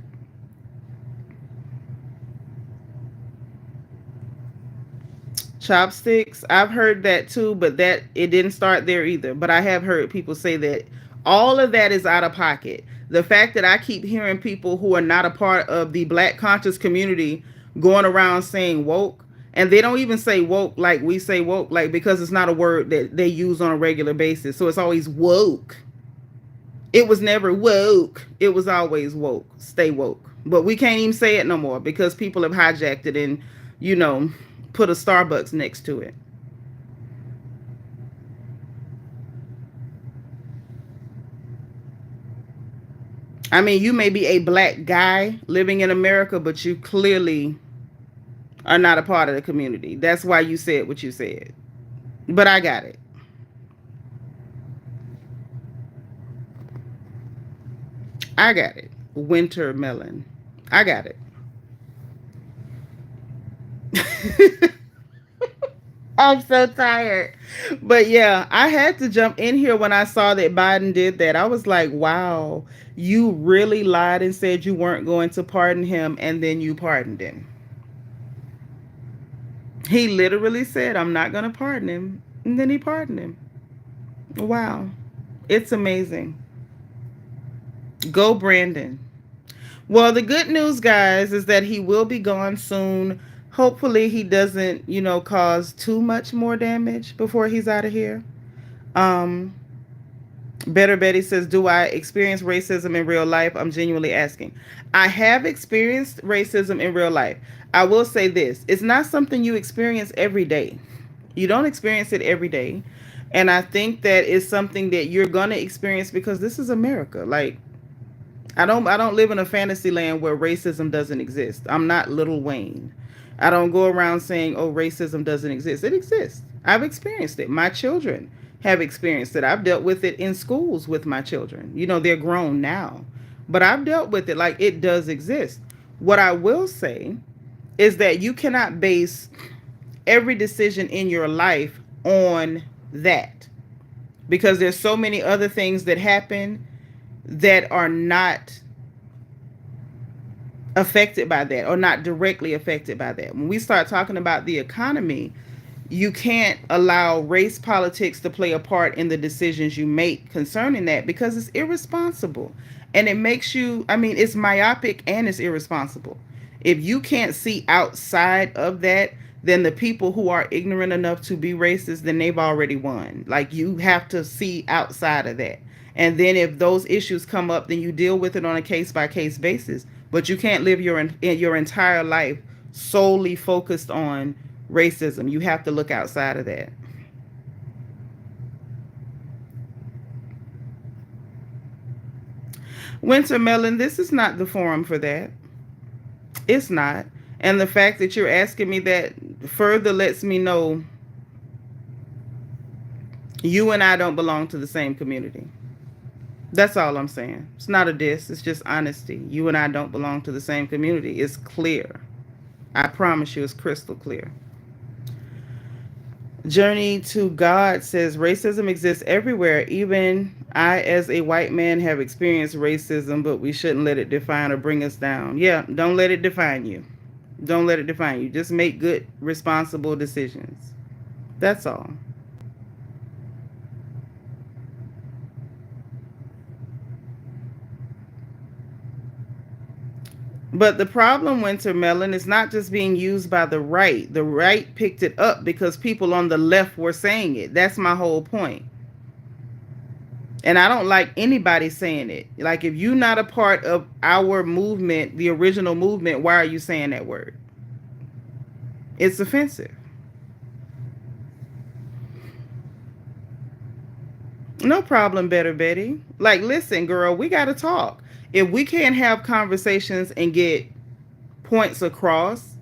Chopsticks, I've heard that too, but that it didn't start there either. But I have heard people say that all of that is out of pocket. The fact that I keep hearing people who are not a part of the black conscious community going around saying woke, and they don't even say woke like we say woke, like, because it's not a word that they use on a regular basis. So it's always woke. It was never woke. It was always woke. Stay woke. But we can't even say it no more because people have hijacked it and, put a Starbucks next to it. I mean, you may be a black guy living in America, but you clearly are not a part of the community. That's why you said what you said. But I got it. I got it. Winter Melon. I got it. I'm so tired. But yeah, I had to jump in here when I saw that Biden did that. I was like, wow, you really lied and said you weren't going to pardon him, and then you pardoned him. He literally said, I'm not going to pardon him, and then he pardoned him. Wow. It's amazing. Go Brandon. Well, the good news, guys, is that he will be gone soon. Hopefully he doesn't, cause too much more damage before he's out of here. Better Betty says, do I experience racism in real life? I'm genuinely asking. I have experienced racism in real life. I will say this. It's not something you experience every day. You don't experience it every day. And I think that is something that you're going to experience because this is America. Like, I don't live in a fantasy land where racism doesn't exist. I'm not Lil Wayne. I don't go around saying, oh, racism doesn't exist. It exists. I've experienced it. My children have experienced it. I've dealt with it in schools with my children. They're grown now. But I've dealt with it. Like, it does exist. What I will say is that you cannot base every decision in your life on that, because there's so many other things that happen that are not affected by that, or not directly affected by that. When we start talking about the economy, you can't allow race politics to play a part in the decisions you make concerning that, because it's irresponsible. And it makes you, I mean, it's myopic and it's irresponsible. If you can't see outside of that, then the people who are ignorant enough to be racist, then they've already won. Like, you have to see outside of that. And then if those issues come up, then you deal with it on a case by case basis. But you can't live your entire life solely focused on racism. You have to look outside of that. Wintermelon, this is not the forum for that. It's not. And the fact that you're asking me that further lets me know you and I don't belong to the same community. That's all I'm saying. It's not a diss. It's just honesty. You and I don't belong to the same community. It's clear. I promise you, it's crystal clear. Journey to God says racism exists everywhere. Even I, as a white man, have experienced racism, but we shouldn't let it define or bring us down. Yeah, don't let it define you. Don't let it define you. Just make good, responsible decisions. That's all. But the problem, Wintermelon, is not just being used by the right. The right picked it up because people on the left were saying it. That's my whole point. And I don't like anybody saying it. Like, if you're not a part of our movement, the original movement, why are you saying that word? It's offensive. No problem, Better Betty. Like, listen, girl, we got to talk. If we can't have conversations and get points across,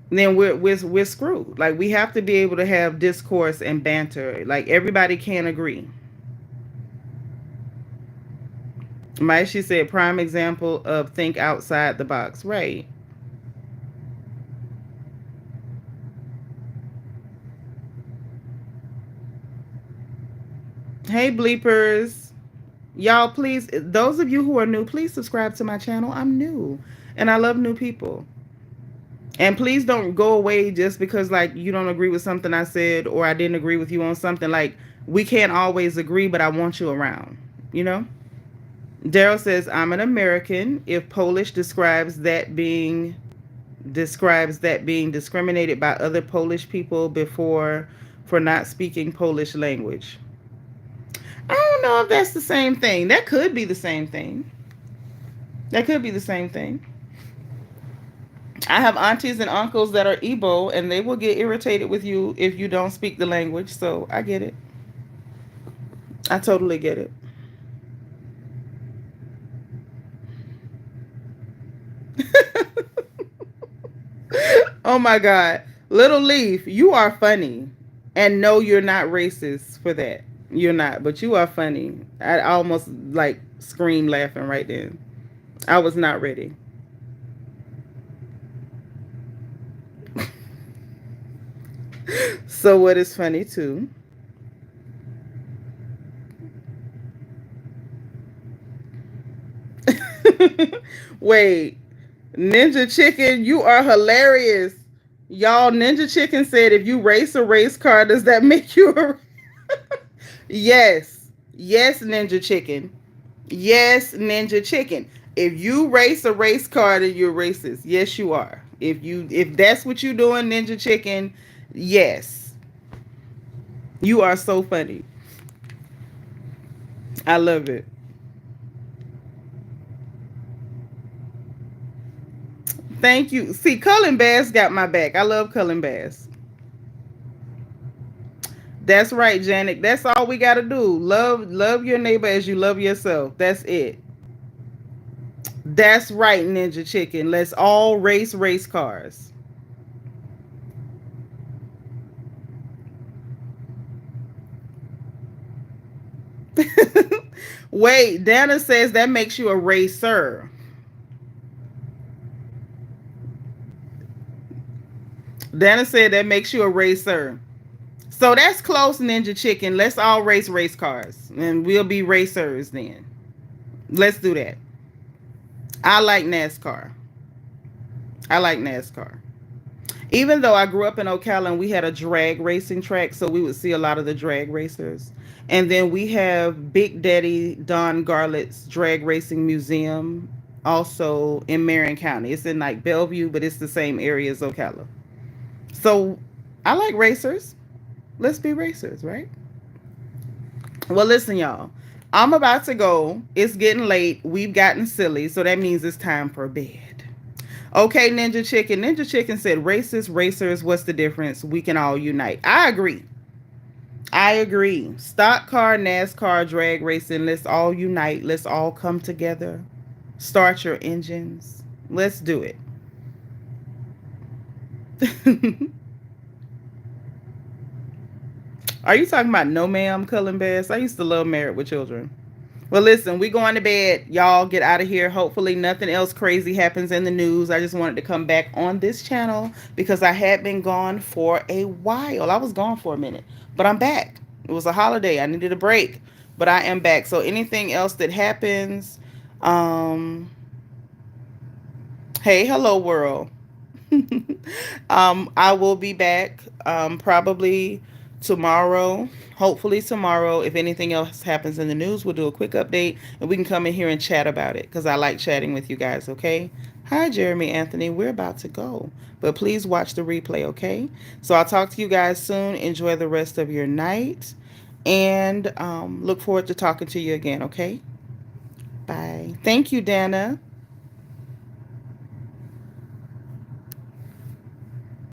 then we're screwed. Like, we have to be able to have discourse and banter. Like, everybody can't agree. She said, prime example of think outside the box. Right. Hey, bleepers. Y'all, please, those of you who are new, please subscribe to my channel. I'm new and I love new people. And please don't go away just because, like, you don't agree with something I said, or I didn't agree with you on something. Like, we can't always agree, but I want you around, you know? Daryl says, I'm an American. If Polish describes that being discriminated by other Polish people before for not speaking Polish language. I don't know if that's the same thing. That could be the same thing. That could be the same thing. I have aunties and uncles that are Igbo, and they will get irritated with you if you don't speak the language. So I get it. I totally get it. Oh my God. Little Leaf, you are funny. And no, you're not racist for that. You're not, but you are funny. I almost like screamed laughing right then. I was not ready. So what is funny too? Wait, Ninja Chicken, you are hilarious. Y'all, Ninja Chicken said, if you race a race car, does that make you a... Yes. Yes, Ninja Chicken. Yes, Ninja Chicken. If you race a race car, then you're racist. Yes, you are. If that's what you're doing, Ninja Chicken, yes. You are so funny. I love it. Thank you. See, Cullen Bass got my back. I love Cullen Bass. That's right, Janet. That's all we got to do. Love your neighbor as you love yourself. That's it. That's right, Ninja Chicken. Let's all race cars. Wait, Dana says that makes you a racer. Dana said that makes you a racer. So that's close, Ninja Chicken. Let's all race cars. And we'll be racers then. Let's do that. I like NASCAR. I like NASCAR. Even though I grew up in Ocala and we had a drag racing track, so we would see a lot of the drag racers. And then we have Big Daddy Don Garlett's Drag Racing Museum, also in Marion County. It's in like Bellevue, but it's the same area as Ocala. So I like racers. Let's be racers, right? Well, listen, y'all. I'm about to go. It's getting late. We've gotten silly, so that means it's time for bed. Okay, Ninja Chicken. Ninja Chicken said, racist, racers, what's the difference? We can all unite. I agree. I agree. Stock car, NASCAR, drag racing. Let's all unite. Let's all come together. Start your engines. Let's do it. Are you talking about No Ma'am, Cullen Bass? I used to love Married with Children. Well, listen, we going to bed. Y'all get out of here. Hopefully nothing else crazy happens in the news. I just wanted to come back on this channel because I had been gone for a while. I was gone for a minute, but I'm back. It was a holiday. I needed a break, but I am back. So anything else that happens, hey, hello world. I will be back probably tomorrow, hopefully tomorrow. If anything else happens in the news, we'll do a quick update and we can come in here and chat about it because I like chatting with you guys. Okay. Hi, Jeremy Anthony. We're about to go, but please watch the replay. Okay. So I'll talk to you guys soon. Enjoy the rest of your night and look forward to talking to you again. Okay. Bye. Thank you, Dana.